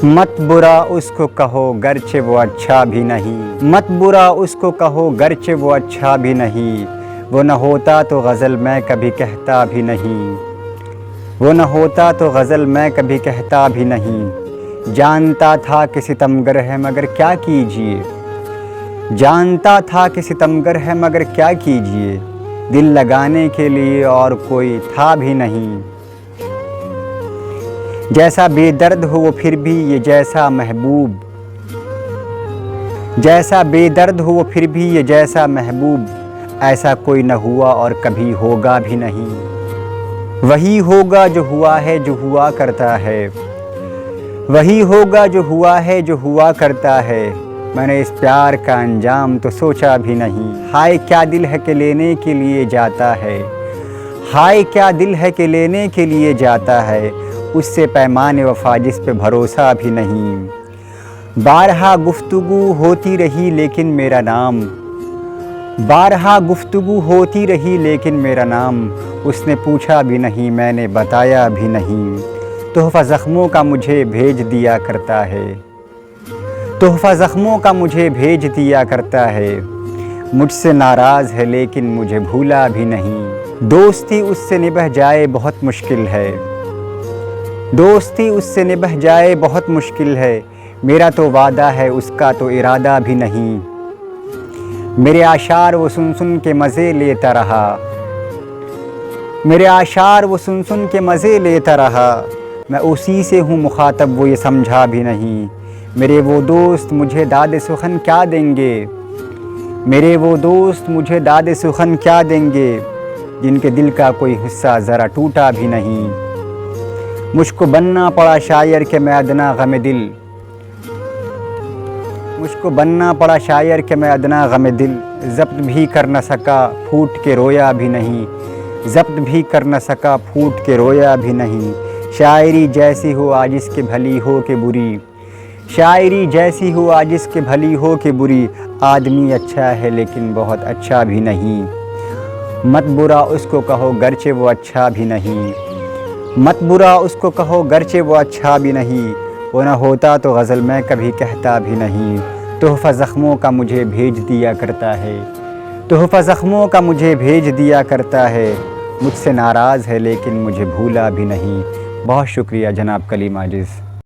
मत बुरा उसको कहो गरचे वो अच्छा भी नहीं, मत बुरा उसको कहो गरचे वो अच्छा भी नहीं, वो न होता तो गज़ल मैं कभी कहता भी नहीं, वो न होता तो गज़ल मैं कभी कहता भी नहीं। जानता था कि सितमगर है मगर क्या कीजिए, जानता था कि सितमगर है मगर क्या कीजिए, दिल लगाने के लिए और कोई था भी नहीं। जैसा बेदर्द हो वो फिर भी ये जैसा महबूब, जैसा बेदर्द हो वो फिर भी ये जैसा महबूब, ऐसा कोई न हुआ और कभी होगा भी नहीं। वही होगा जो हुआ है जो हुआ करता है, वही होगा जो हुआ है जो हुआ करता है, मैंने इस प्यार का अंजाम तो सोचा भी नहीं। हाय क्या दिल है कि लेने के लिए जाता है, हाय क्या दिल है कि लेने के लिए जाता है, उससे पैमाने वफा जिस पे भरोसा भी नहीं। बारहा गुफ्तगू होती रही लेकिन मेरा नाम, बारहा गुफ्तगू होती रही लेकिन मेरा नाम, उसने पूछा भी नहीं मैंने बताया भी नहीं। तोहफ़ा ज़ख्मों का मुझे भेज दिया करता है, तोहफ़ा ज़ख्मों का मुझे भेज दिया करता है, मुझसे नाराज़ है लेकिन मुझे भूला भी नहीं। दोस्ती उससे निभा जाए बहुत मुश्किल है, दोस्ती उससे निभा जाए बहुत मुश्किल है, मेरा तो वादा है उसका तो इरादा भी नहीं। मेरे आशार वो सुन सुन के मज़े लेता रहा, मेरे आशार वो सुन सुन के मज़े लेता रहा, मैं उसी से हूँ मुखातब वो ये समझा भी नहीं। मेरे वो दोस्त मुझे दाद सुखन क्या देंगे, मेरे वो दोस्त मुझे दाद सुखन क्या देंगे, जिनके दिल का कोई हिस्सा ज़रा टूटा भी नहीं। मुझको बनना पड़ा शायर के मैं अदना गम दिल, मुझको बनना पड़ा शायर के मैं अदना गम दिल, ज़ब्त भी कर न सका फूट के रोया भी नहीं, ज़ब्त भी कर न सका फूट के रोया भी नहीं। शायरी जैसी हो आज इसके भली हो के बुरी, शायरी जैसी हो आज इसके भली हो के बुरी, आदमी अच्छा है लेकिन बहुत अच्छा भी नहीं। मत बुरा उसको कहो गरचे वो अच्छा भी नहीं, मत बुरा उसको कहो गरचे वो अच्छा भी नहीं, वो न होता तो गज़ल मैं कभी कहता भी नहीं। तोहफ़ा ज़ख्मों का मुझे भेज दिया करता है, तोहफ़ा ज़ख्मों का मुझे भेज दिया करता है, मुझसे नाराज़ है लेकिन मुझे भूला भी नहीं। बहुत शुक्रिया जनाब कलीम आजिज़।